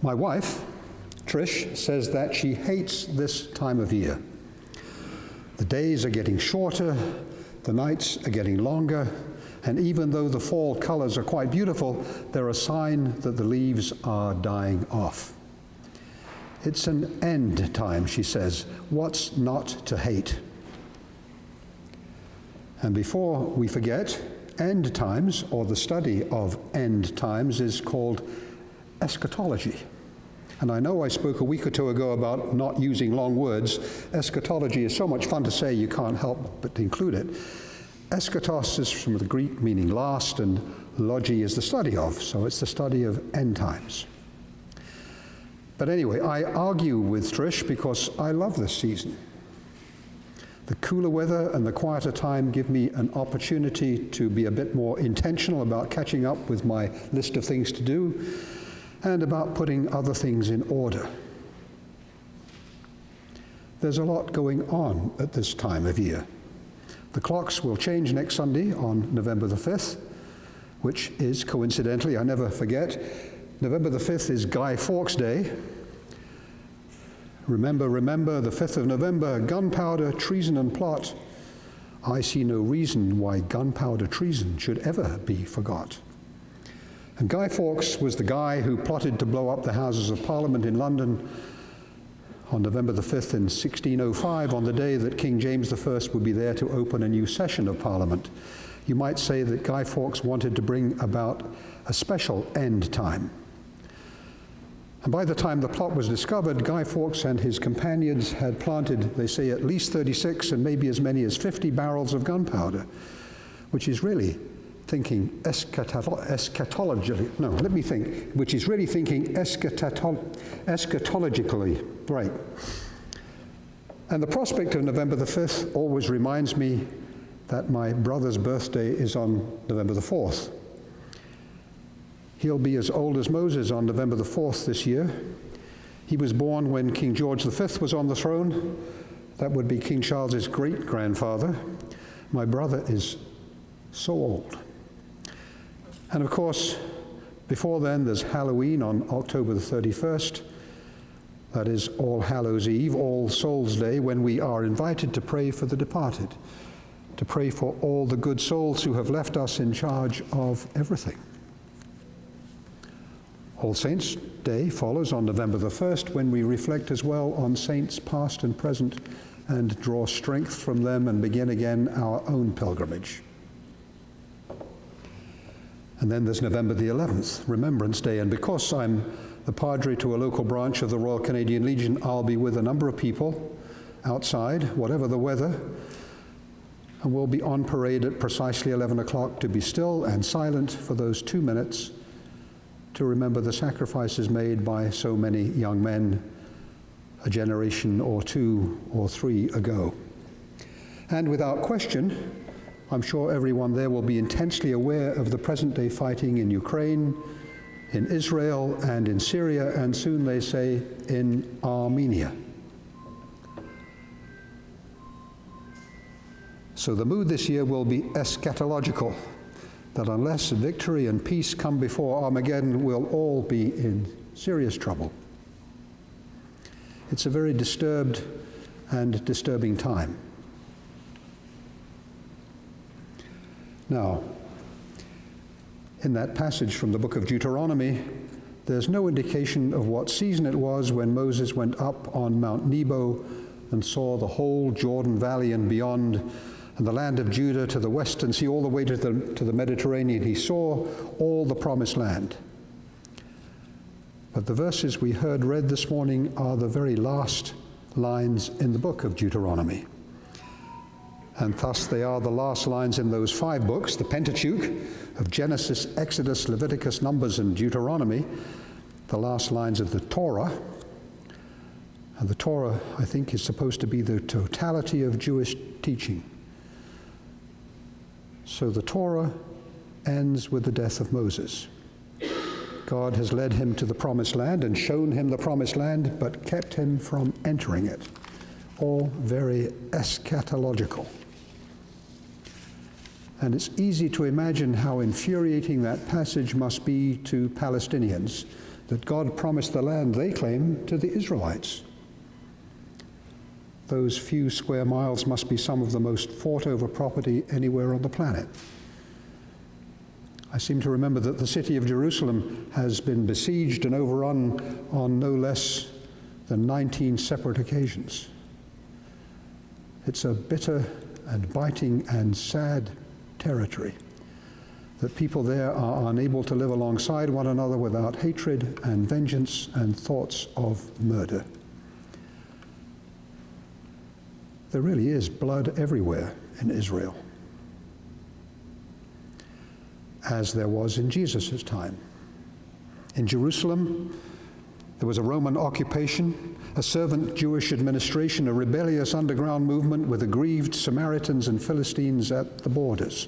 My wife, Trish, says that she hates this time of year. The days are getting shorter, the nights are getting longer, and even though the fall colors are quite beautiful, they're a sign that the leaves are dying off. It's an end time, she says. What's not to hate? And before we forget, end times, or the study of end times, is called eschatology. And I know I spoke a week or two ago about not using long words. Eschatology is so much fun to say you can't help but include it. Eschatos is from the Greek meaning last, and logi is the study of, so it's the study of end times. But anyway, I argue with Trish because I love this season. The cooler weather and the quieter time give me an opportunity to be a bit more intentional about catching up with my list of things to do and about putting other things in order. There's a lot going on at this time of year. The clocks will change next Sunday on November the 5th, which is, coincidentally, I never forget, November the 5th is Guy Fawkes Day. Remember, the 5th of November, gunpowder, treason and plot. I see no reason why gunpowder treason should ever be forgot. And Guy Fawkes was the guy who plotted to blow up the Houses of Parliament in London on November the 5th in 1605, on the day that King James I would be there to open a new session of Parliament. You might say that Guy Fawkes wanted to bring about a special end time. And by the time the plot was discovered, Guy Fawkes and his companions had planted, they say, at least 36 and maybe as many as 50 barrels of gunpowder, which is really thinking eschatologically, which is really thinking eschatologically, right. And the prospect of November the 5th always reminds me that my brother's birthday is on November the 4th. He'll be as old as Moses on November the 4th this year. He was born when King George V was on the throne. That would be King Charles's great-grandfather. My brother is so old. And of course, before then, there's Halloween on October the 31st. That is All Hallows Eve, All Souls Day, when we are invited to pray for the departed, to pray for all the good souls who have left us in charge of everything. All Saints' Day follows on November the 1st, when we reflect as well on saints past and present and draw strength from them and begin again our own pilgrimage. And then there's November the 11th, Remembrance Day, and because I'm the padre to a local branch of the Royal Canadian Legion, I'll be with a number of people outside, whatever the weather, and we'll be on parade at precisely 11 o'clock to be still and silent for those 2 minutes to remember the sacrifices made by so many young men a generation or two or three ago. And without question, I'm sure everyone there will be intensely aware of the present-day fighting in Ukraine, in Israel, and in Syria, and soon they say in Armenia. So the mood this year will be eschatological, that unless victory and peace come before Armageddon, we'll all be in serious trouble. It's a very disturbed and disturbing time. Now, in that passage from the book of Deuteronomy, there's no indication of what season it was when Moses went up on Mount Nebo and saw the whole Jordan Valley and beyond, and the land of Judah to the western sea, all the way to the Mediterranean. He saw all the promised land. But the verses we heard read this morning are the very last lines in the book of Deuteronomy. And thus they are the last lines in those 5 books, the Pentateuch of Genesis, Exodus, Leviticus, Numbers, and Deuteronomy, the last lines of the Torah. And the Torah, I think, is supposed to be the totality of Jewish teaching. So the Torah ends with the death of Moses. God has led him to the promised land and shown him the promised land, but kept him from entering it. All very eschatological. And it's easy to imagine how infuriating that passage must be to Palestinians that God promised the land they claim to the Israelites. Those few square miles must be some of the most fought over property anywhere on the planet. I seem to remember that the city of Jerusalem has been besieged and overrun on no less than 19 separate occasions. It's a bitter and biting and sad territory that people there are unable to live alongside one another without hatred and vengeance and thoughts of murder. There really is blood everywhere in Israel, as there was in Jesus' time. In Jerusalem, there was a Roman occupation, a servant Jewish administration, a rebellious underground movement with aggrieved Samaritans and Philistines at the borders.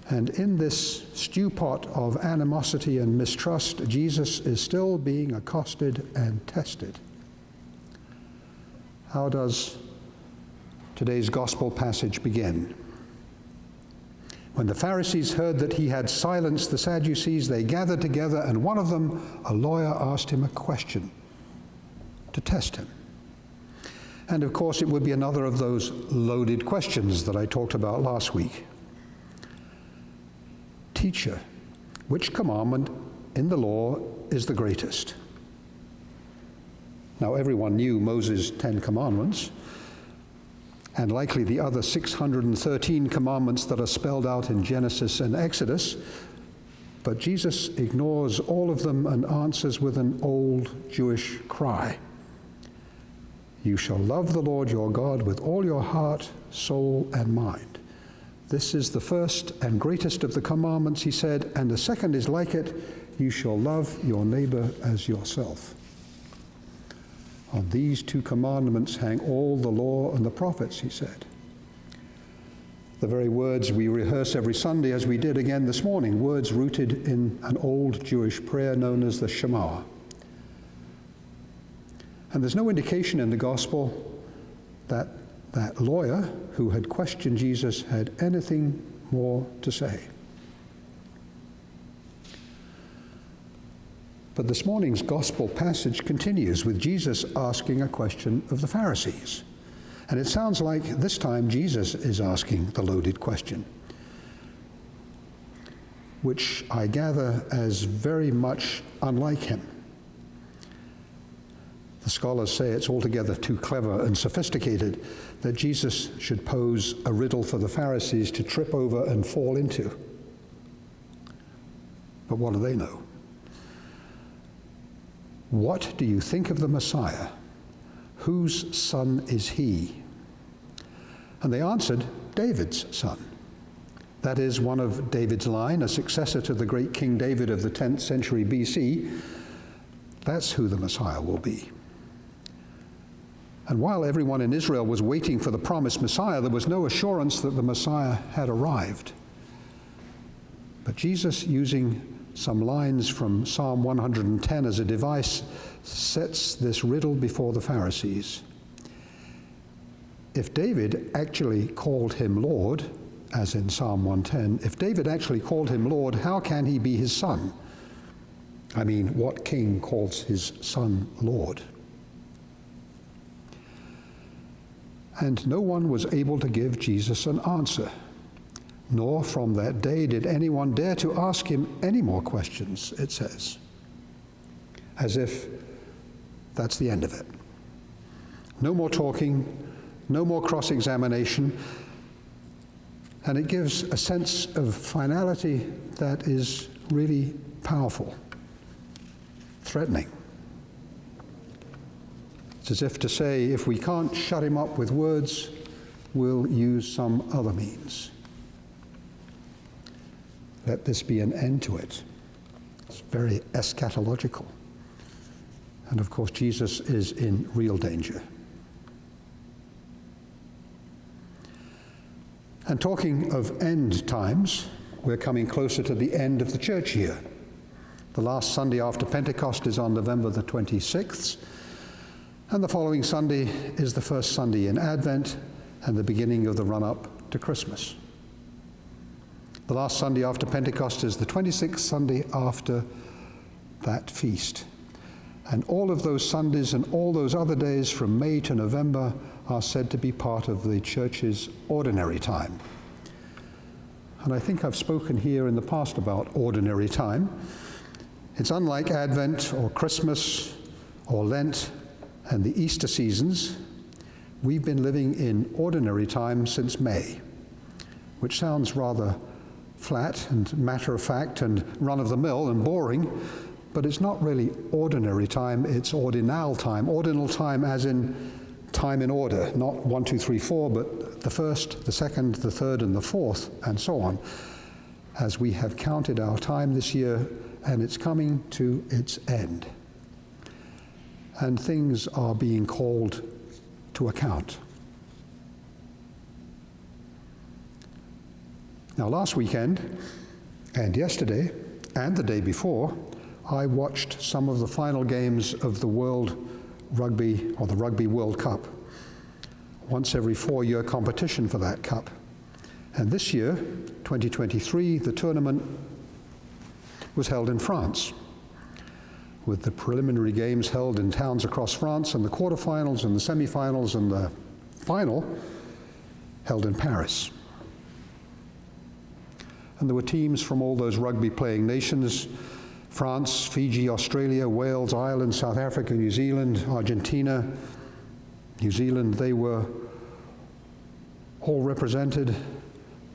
And in this stew pot of animosity and mistrust, Jesus is still being accosted and tested. How does today's gospel passage begin? When the Pharisees heard that he had silenced the Sadducees, they gathered together, and one of them, a lawyer, asked him a question to test him. And of course, it would be another of those loaded questions that I talked about last week. Teacher, which commandment in the law is the greatest? Now, everyone knew Moses' 10 commandments, and likely the other 613 commandments that are spelled out in Genesis and Exodus, but Jesus ignores all of them and answers with an old Jewish cry. You shall love the Lord your God with all your heart, soul, and mind. This is the first and greatest of the commandments, he said, and the second is like it, you shall love your neighbor as yourself. On these 2 commandments hang all the law and the prophets, he said. The very words we rehearse every Sunday, as we did again this morning, words rooted in an old Jewish prayer known as the Shema. And there's no indication in the gospel that that lawyer who had questioned Jesus had anything more to say. But this morning's gospel passage continues with Jesus asking a question of the Pharisees. And it sounds like this time Jesus is asking the loaded question, which I gather as very much unlike him. The scholars say it's altogether too clever and sophisticated that Jesus should pose a riddle for the Pharisees to trip over and fall into. But what do they know? What do you think of the Messiah? Whose son is he? And they answered, David's son. That is one of David's line, a successor to the great King David of the 10th century BC. That's who the Messiah will be. And while everyone in Israel was waiting for the promised Messiah, there was no assurance that the Messiah had arrived. But Jesus, using some lines from Psalm 110 as a device, sets this riddle before the Pharisees. If David actually called him Lord, as in Psalm 110, if David actually called him Lord, how can he be his son? I mean, what king calls his son Lord? And no one was able to give Jesus an answer, nor from that day did anyone dare to ask him any more questions, it says, as if that's the end of it. No more talking, no more cross-examination, and it gives a sense of finality that is really powerful, threatening. It's as if to say, if we can't shut him up with words, we'll use some other means. Let this be an end to it. It's very eschatological. And of course, Jesus is in real danger. And talking of end times, we're coming closer to the end of the church year. The last Sunday after Pentecost is on November the 26th, and the following Sunday is the first Sunday in Advent and the beginning of the run-up to Christmas. The last Sunday after Pentecost is the 26th Sunday after that feast. And all of those Sundays and all those other days from May to November are said to be part of the church's ordinary time. And I think I've spoken here in the past about ordinary time. It's unlike Advent or Christmas or Lent and the Easter seasons. We've been living in ordinary time since May, which sounds rather flat and matter-of-fact and run-of-the-mill and boring, but it's not really ordinary time, it's ordinal time. Ordinal time as in time in order, not 1, 2, 3, 4, but the first, the second, the third, and the fourth, and so on, as we have counted our time this year, and it's coming to its end. And things are being called to account. Now, last weekend, and yesterday, and the day before, I watched some of the final games of the World Rugby, or the Rugby World Cup, once every 4-year competition for that cup. And this year, 2023, the tournament was held in France, with the preliminary games held in towns across France, and the quarterfinals and the semifinals and the final held in Paris. And there were teams from all those rugby-playing nations: France, Fiji, Australia, Wales, Ireland, South Africa, New Zealand, Argentina, New Zealand. They were all represented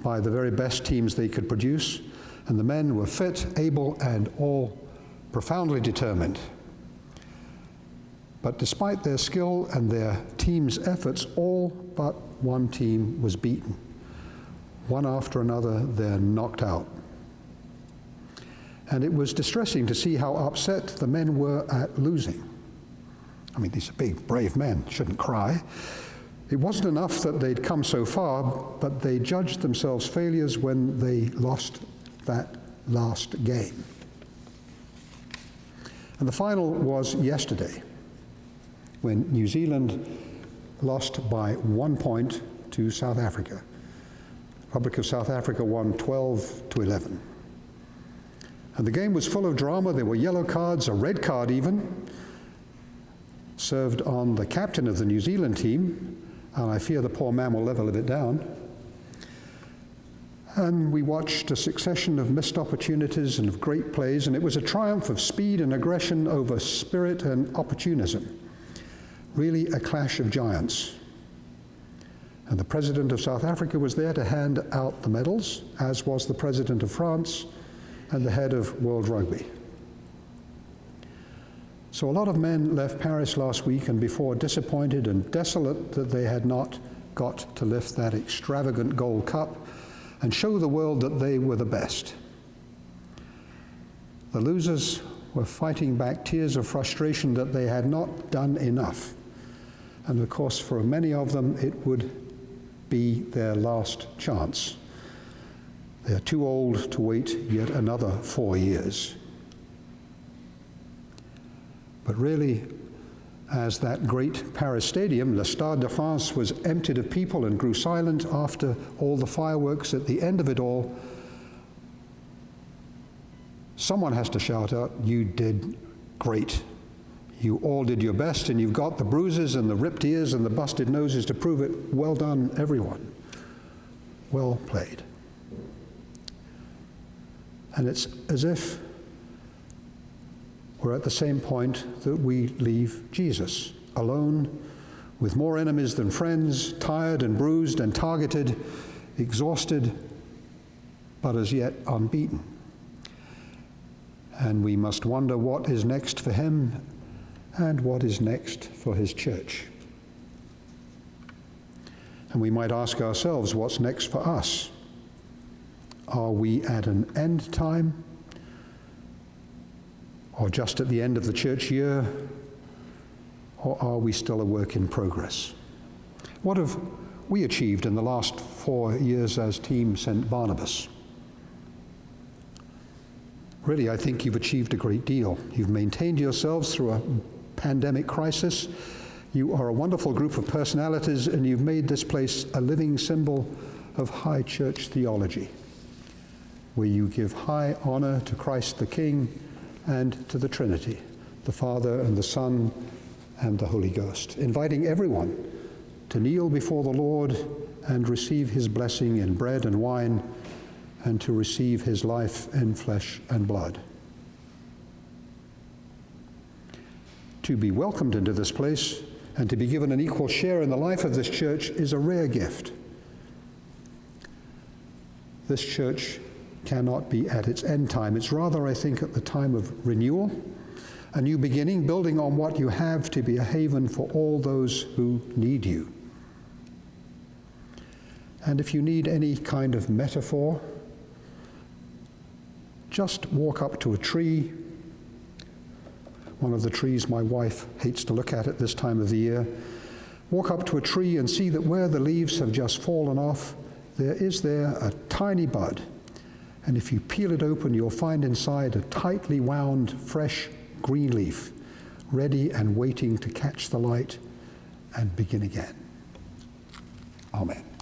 by the very best teams they could produce, and the men were fit, able, and all profoundly determined. But despite their skill and their team's efforts, all but one team was beaten. One after another, they're knocked out. And it was distressing to see how upset the men were at losing. I mean, these are big, brave men, shouldn't cry. It wasn't enough that they'd come so far, but they judged themselves failures when they lost that last game. And the final was yesterday, when New Zealand lost by 1 point to South Africa. The Republic of South Africa won 12-11. And the game was full of drama. There were yellow cards, a red card even, served on the captain of the New Zealand team, and I fear the poor man will never live it down. And we watched a succession of missed opportunities and of great plays, and it was a triumph of speed and aggression over spirit and opportunism. Really a clash of giants. And the president of South Africa was there to hand out the medals, as was the president of France and the head of World Rugby. So a lot of men left Paris last week and before disappointed and desolate that they had not got to lift that extravagant gold cup and show the world that they were the best. The losers were fighting back tears of frustration that they had not done enough. And of course, for many of them, it would be their last chance. They're too old to wait yet another 4 years. But really, as that great Paris stadium, Le Stade de France, was emptied of people and grew silent after all the fireworks at the end of it all, someone has to shout out, "You did great. You all did your best, and you've got the bruises and the ripped ears and the busted noses to prove it. Well done, everyone. Well played." And it's as if we're at the same point that we leave Jesus, alone, with more enemies than friends, tired and bruised and targeted, exhausted, but as yet unbeaten. And we must wonder what is next for him and what is next for his church. And we might ask ourselves, what's next for us? Are we at an end time? Or just at the end of the church year? Or are we still a work in progress? What have we achieved in the last 4 years as Team St. Barnabas? Really, I think you've achieved a great deal. You've maintained yourselves through a pandemic crisis. You are a wonderful group of personalities, and you've made this place a living symbol of high church theology, where you give high honor to Christ the King, and to the Trinity, the Father and the Son and the Holy Ghost, inviting everyone to kneel before the Lord and receive his blessing in bread and wine, and to receive his life in flesh and blood. To be welcomed into this place and to be given an equal share in the life of this church is a rare gift. This church cannot be at its end time. It's rather, I think, at the time of renewal, a new beginning, building on what you have to be a haven for all those who need you. And if you need any kind of metaphor, just walk up to a tree, one of the trees my wife hates to look at this time of the year. Walk up to a tree and see that where the leaves have just fallen off, there is a tiny bud. And if you peel it open, you'll find inside a tightly wound, fresh green leaf, ready and waiting to catch the light and begin again. Amen.